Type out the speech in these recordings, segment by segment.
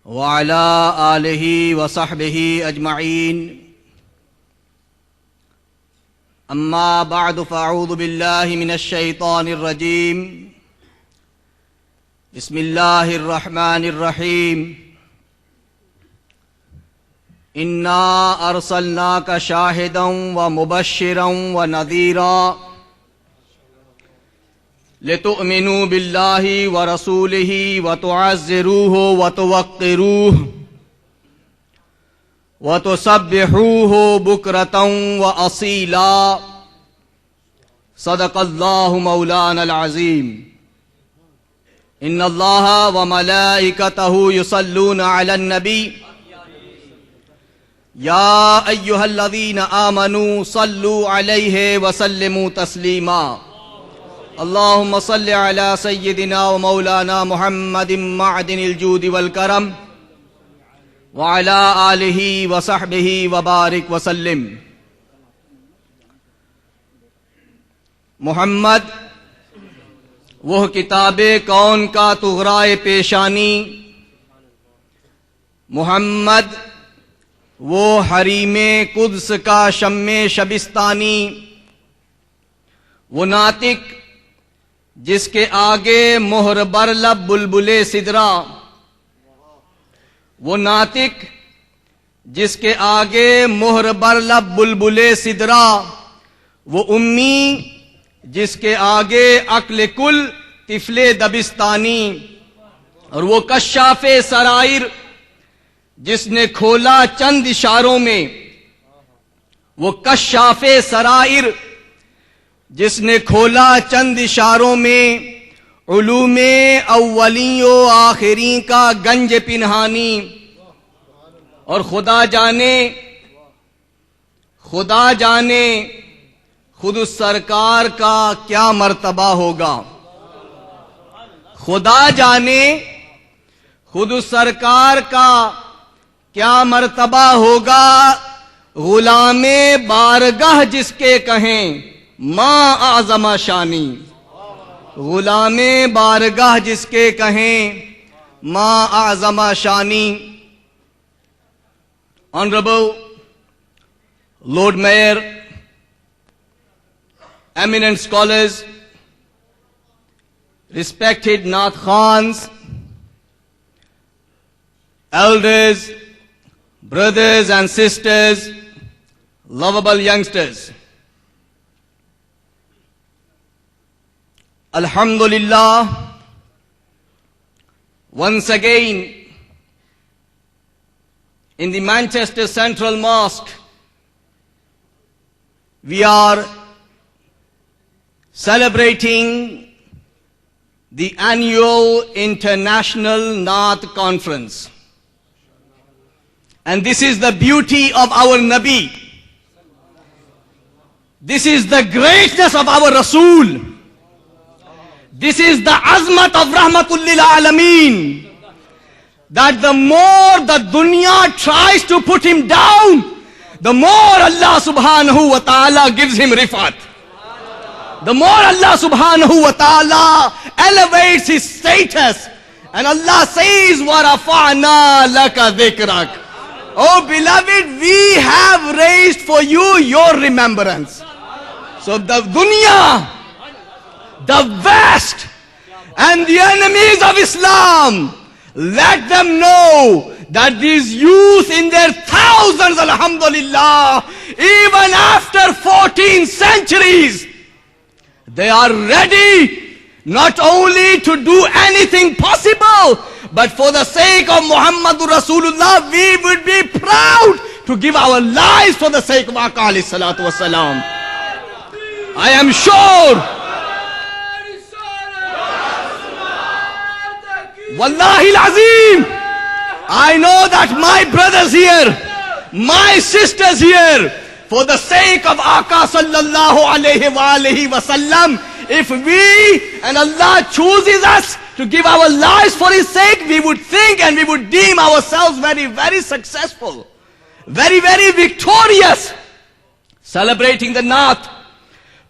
वअला आलिहि वसहबिहि अजमईन। अम्मा बअद फ़अऊज़ु बिल्लाहि मिनश शैतानिर रजीम। बिस्मिल्लाहिर रहमानिर रहीम। इन्ना अरसलनाका शाहिदन व मुबश्शिरन व नज़ीरा लितुअमिनू बिल्लाहि व रसूलिहि व तुअज़्ज़िरूहु व तुवक्किरूहु व तुसब्बिहूहु बुक्रतन व असीला। सदक़ल्लाहु मौलानल अज़ीम। इन्नल्लाहा व मलाइकतहु युसल्लूना अलन नबी या अय्युहल्लज़ीना आमनू सल्लू अलैहि व सल्लिमू तस्लीमा। अल्लाहुम्मा सल्लि अला सय्यिदिना व मौलाना मुहम्मदिन मअदिनिल जूदि वल करम व अला आलिहि व सहबिहि व बारिक व सल्लिम। मोहम्मद वह किताबे कौन का तुग़राए पेशानी, मोहम्मद वो हरीमे कुद्स का शम्मे शबिस्तानी, वो नातिक जिसके आगे मोहर बरलब बुलबुले सिदरा, वो नातिक जिसके आगे मोहर बरलब बुलबुले सिदरा, वो उम्मी जिसके आगे अक्ल कुल तिफले दबिस्तानी, और वो कश्शाफे सराइर जिसने खोला चंद इशारों में, वो कश्शाफे सराइर जिसने खोला चंद इशारों में, उलूमे अव्वलियों आखिरी का गंज पिनहानी। और खुदा जाने खुद उस सरकार का क्या मर्तबा होगा। खुदा जाने खुद उस सरकार का क्या मर्तबा होगा। गुलामे बारगाह जिसके कहें मां आज़मा शानी, गुलामे बारगाह जिसके कहें मां आज़मा शानी। Honorable Lord Mayor, eminent scholars, respected Naat Khans, elders, brothers and sisters, lovable youngsters. Alhamdulillah, once again in the Manchester Central Mosque we are celebrating the annual International Naat Conference. And this is the beauty of our Nabi. This is the greatness of our Rasul. This is the azmat of Rahmatul lil Alameen. That the more the dunya tries to put him down, the more Allah subhanahu wa ta'ala gives him rifat. The more Allah subhanahu wa ta'ala elevates his status. And Allah says, وَرَفَعْنَا لَكَ ذِكْرَكَ. Oh beloved, we have raised for you your remembrance. So the dunya, the West, and the enemies of Islam, let them know that these youth in their thousands, alhamdulillah, even after 14 centuries, they are ready not only to do anything possible, but for the sake of Muhammadur Rasulullah, we would be proud to give our lives for the sake of Aka alayhi salatu wasalam. I am sure, Wallahi al-Azim, I know that my brothers here, my sisters here, for the sake of Aka sallallahu alayhi wa alihi wa sallam, if we and Allah chooses us to give our lives for His sake, we would think and we would deem ourselves very, very successful, very, very victorious, celebrating the Naat,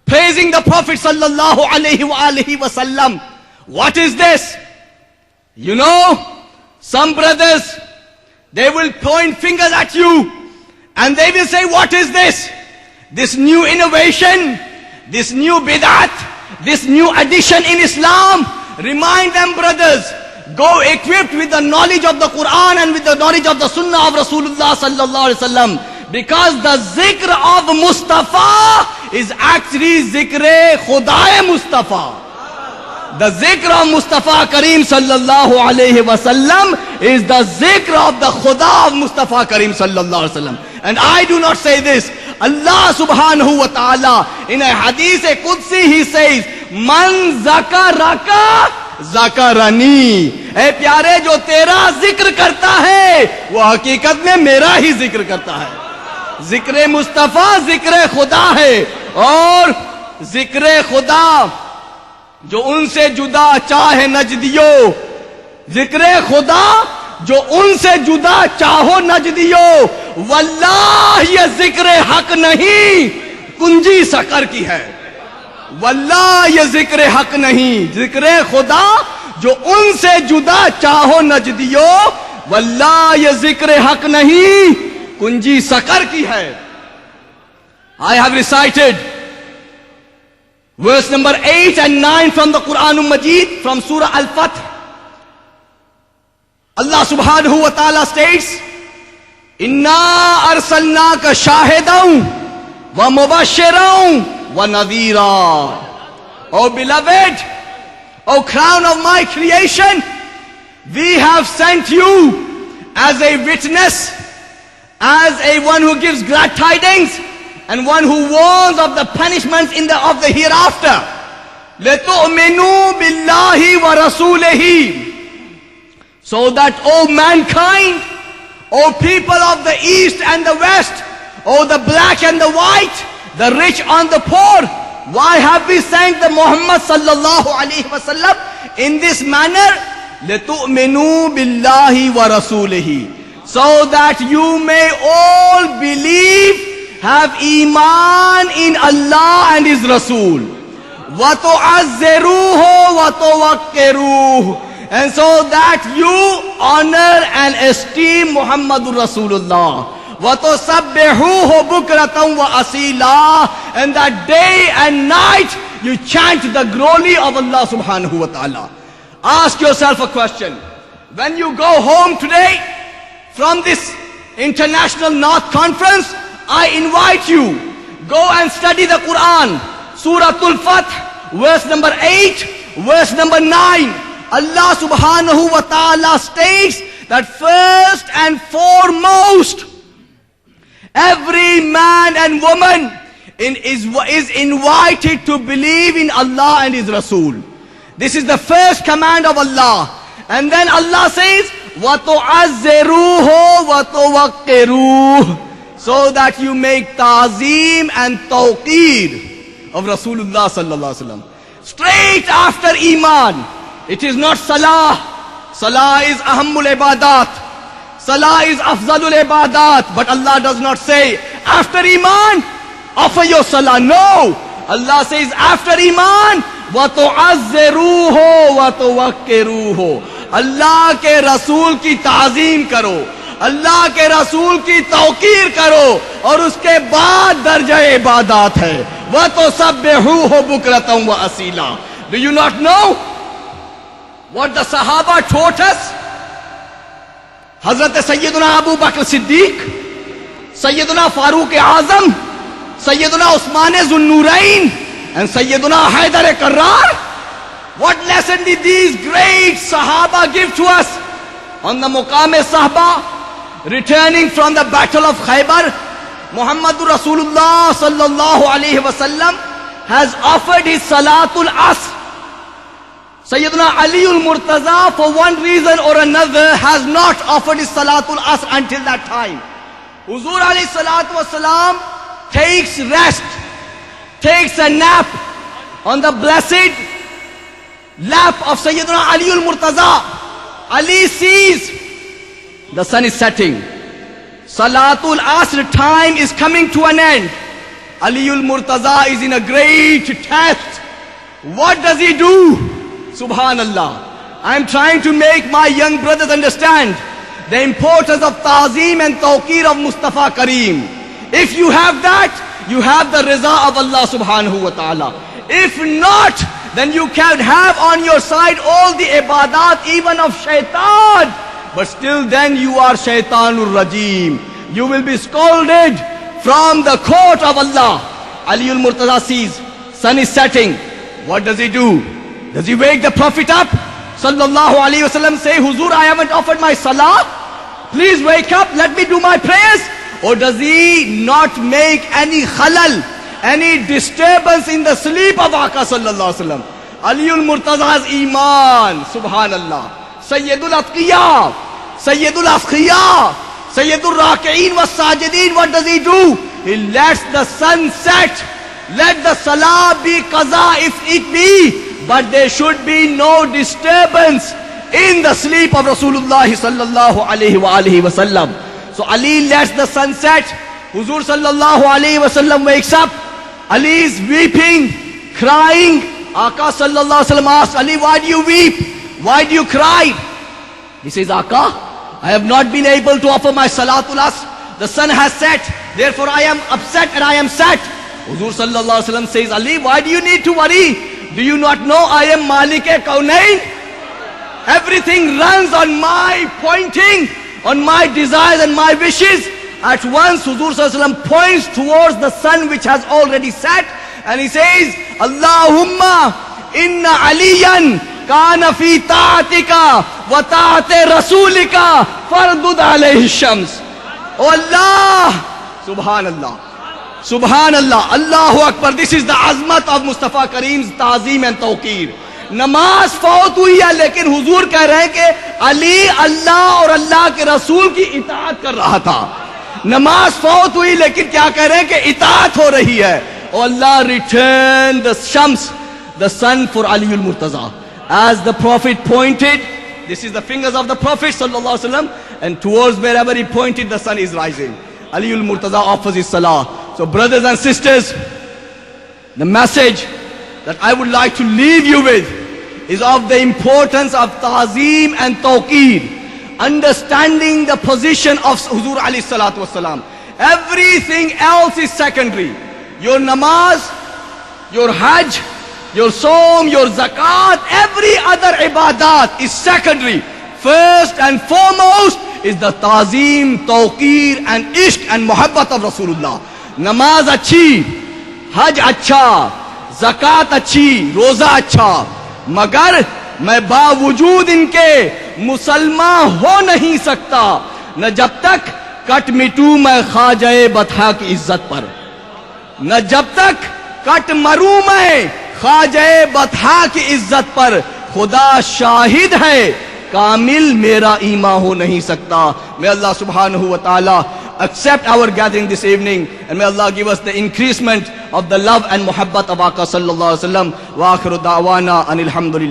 praising the Prophet sallallahu alayhi wa alihi wa sallam. What is this? You know, some brothers They will point fingers at you and they will say, what is this? This new innovation, this new bid'at, this new addition in Islam. Remind them, brothers, go equipped with the knowledge of the Quran and with the knowledge of the Sunnah of Rasulullah sallallahu alaihi wasallam. Because the zikr of Mustafa is actually zikr Khuda Mustafa. The zikr of Mustafa Kareem sallallahu alayhi wasallam is the zikr of the Khuda of Mustafa Kareem sallallahu alayhi wasallam. And I do not say this. Allah subhanahu wa ta'ala in a hadith Qudsi he says, Man zakaraka zakarani. ए प्यारे जो तेरा जिक्र करता है वो हकीकत में मेरा ही जिक्र करता है. जिक्र मुस्तफा जिक्र खुदा है और जिक्र खुदा जो उनसे जुदा चाहे नजदियो. जिक्र खुदा जो उनसे जुदा चाहो नजदियो. वल्लाह ये जिक्र हक नहीं कुंजी सकर की है. वल्लाह ये जिक्र हक नहीं. जिक्र खुदा जो उनसे जुदा चाहो नजदियो. वल्लाह ये जिक्र हक नहीं कुंजी सकर की है. I have recited verse number 8 and 9 from the Quran Majid from Surah Al-Fath. Allah subhanahu wa ta'ala states, Inna arsalnaka shahidan wa mubashiran wa nadhira. O beloved, O crown of my creation, we have sent you as a witness, as a one who gives glad tidings, and one who warns of the punishments of the hereafter. لَتُؤْمِنُوا بِاللَّهِ وَرَسُولِهِ. So that, O mankind, O people of the east and the west, O the black and the white, the rich and the poor, why have we sent the Muhammad sallallahu alaihi wasallam in this manner? لَتُؤْمِنُوا بِاللَّهِ وَرَسُولِهِ. So that you may all believe, have iman in Allah and His Rasul. وَتُعَزِّرُوهُ وَتُوَقِّرُوهُ. And so that you honor and esteem Muhammadur Rasulullah. وَتُسَبِّحُوهُ بُكْرَةً وَأَصِيلًا. And that day and night you chant the glory of Allah subhanahu wa ta'ala. Ask yourself a question. When you go home today from this International North Conference, I invite you, go and study the Quran. Surah Al-Fath, verse number 8, verse number 9. Allah subhanahu wa ta'ala states that first and foremost, every man and woman is invited to believe in Allah and His Rasul. This is the first command of Allah. And then Allah says, وَتُعَزِّرُوهُ وَتُوَقِّرُوهُ. So that you make ta'zeem and tawqeer of Rasulullah sallallahu alaihi wasallam. Straight after iman. It is not salah. Salah is ahammul ibadat. Salah is afzalul ibadat. But Allah does not say, after iman, offer your salah. No. Allah says, after iman, وَتُعَزِّرُوهُ وَتُوَقِّرُوهُ. Allah ke Rasul ki ta'zeem karo. अल्लाह के रसूल की तौकीर करो और उसके बाद दर्जा इबादत है. वह तो सब्बिहूहु बुकरतन व असीला. Do you not know what the Sahaba taught us? Hazrat Sayyiduna Abu Bakr Siddiq, Sayyiduna Farooq Azam, Sayyiduna Usman Zunnurain, and Sayyiduna Haidar Karrar. What lesson did these great Sahaba give to us? On the Muqam Sahaba, returning from the battle of Khaybar, Muhammadur Rasulullah sallallahu alaihi wasallam has offered his Salatul Asr. Sayyidina Aliul Murtaza, for one reason or another, has not offered his Salatul Asr until that time. Huzur alayhi salatu wasalam takes rest, takes a nap on the blessed lap of Sayyidina Aliul Murtaza. Ali sees the sun is setting. Salatul Asr time is coming to an end. Aliul Murtaza is in a great test. What does he do? Subhanallah. I am trying to make my young brothers understand the importance of ta'zeem and tawqeer of Mustafa Kareem. If you have that, you have the riza of Allah subhanahu wa ta'ala. If not, then you can have on your side all the ibadat even of shaitan. But still then you are shaitanur rajim. You will be scolded from the court of Allah. Ali al-Murtaza sees sun is setting. What does he do? Does he wake the Prophet up? Sallallahu alayhi wasallam say, Huzur, I haven't offered my salah. Please wake up, let me do my prayers. Or does he not make any khalal, any disturbance in the sleep of Aka sallallahu alayhi wasallam? Ali al-Murtaza's iman, subhanallah. Sayyidul Atqiya, Sayyidul Asqiya, Sayyidul Raki'een was Sajideen. What does he do? He lets the sun set. Let the salah be qaza if it be, but there should be no disturbance in the sleep of Rasulullah sallallahu alayhi wa alihi wa sallam. So Ali lets the sun set. Huzur sallallahu alayhi wa sallam wakes up. Ali is weeping, crying. Aka sallallahu alayhi wa sallam asks Ali, why do you weep? Why do you cry? He says, Aka, I have not been able to offer my salatul asr. The sun has set, therefore I am upset and I am sad. Huzur sallallahu alayhi wa sallam says, Ali, why do you need to worry? Do you not know I am Malik-e-Kaunain? Everything runs on my pointing, on my desires and my wishes. At once Huzur sallallahu alayhi wa sallam points towards the sun which has already set, and he says, Allahumma inna aliyan kana fi ta'atika wa ta'ate rasulika fardud alayhi shams. Oh Allah, Subhanallah, Subhanallah, Allahu Akbar. This is the azmat of Mustafa Kareem's ta'zeem and tawqeer. नमाज फौत हुई है, लेकिन हुजूर कह रहे हैं कि अली अल्लाह और अल्लाह के रसूल की इताअत कर रहा था. नमाज फौत हुई, लेकिन क्या कह रहे हैं कि इताअत हो रही है. Oh Allah, return the shams, the sun for Ali al-Murtaza. As the Prophet pointed, this is the fingers of the Prophet sallallahu alaihi wasallam, and towards wherever he pointed, the sun is rising. Ali al-Murtaza offers his salah. So brothers and sisters, the message that I would like to leave you with is of the importance of ta'zeem and tawqeer, understanding the position of Huzur alayhi salatu wasalam. Everything else is secondary. Your namaz, your hajj, your saum, your zakat, every other ibadat is secondary. First and foremost is the ta'zeem, tawqeer and ishq and muhabbat of Rasulullah. Namaz achhi, hajj acha, zakat अच्छी, रोजा अच्छा, मगर मैं बावजूद इनके मुसलमान हो नहीं सकता न जब तक कट मिटू मैं ख्वाजा बतहा की इज्जत पर, न जब तक कट मरू मैं ख्वाजा बतहा की इज्जत पर. खुदा शाहिद है, कामिल मेरा ईमान हो नहीं सकता. May Allah subhanahu wa ta'ala accept our gathering this evening, and may Allah give us the increasement of the love and muhabbat of Aka sallallahu alaihi wasallam. Wa akhiru da'wana anil hamdulillah.